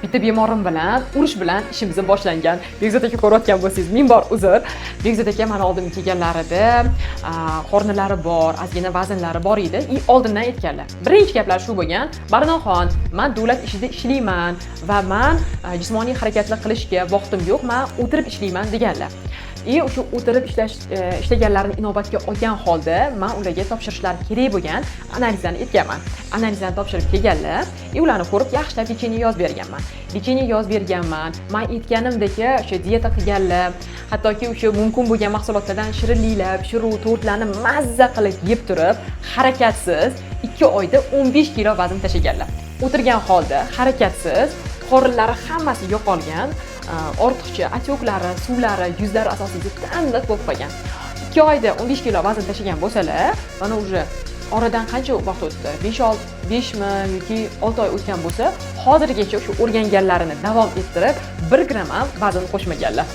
bitta bemorim bilan urush bilan ishimiz boshlangan. Bekzod aka ko'rayotgan bo'lsangiz, ming bor uzr. Bekzod aka mana oldin kelganlarida qornilari bor, ozgina vaznlari bor edi. Oldindan aytganlar. Birinchi gaplar shu bo'lgan: "Barnoxon, men davlat ishida ishlayman va men jismoniy harakatlar qilishga vaqtim yo'q, men o'tirib ishlayman" deganlar. O'sha o'tirib ishlaganlarini inobatga olgan holda men ularga topshirishlari kerak bo'lgan analizlarni aytganman. Analizlarni topshirib kelganlar, ularni ko'rib yaxshilab lecheniya yozib berganman. Lecheniya yozib berganman. Men aytganimdek o'sha dieta qilganlar, hattoki o'sha mumkin bo'lgan mahsulotlardan shirinliklar, pishiruv, tortlarni mazza qilib yeb turib, harakatsiz 2 oyda 15 kilo vazn tashlaganlar. O'tirgan holda harakatsiz, qorinlari hammasi yo'qolgan, ortiqcha atyoklari, suvlari, yuzlari asosida tandat bo'lib qolgan. 2 oyda 15 kilo vazn tashlagan bo'lsalar, mana уже oradan qancha vaqt o'tdi? 5 mi yoki 6 oy o'tgan bo'lsa, hozirgacha o'sha o'rganganlarini davom ettirib 1 gramm ham vazn qo'shmaganlar.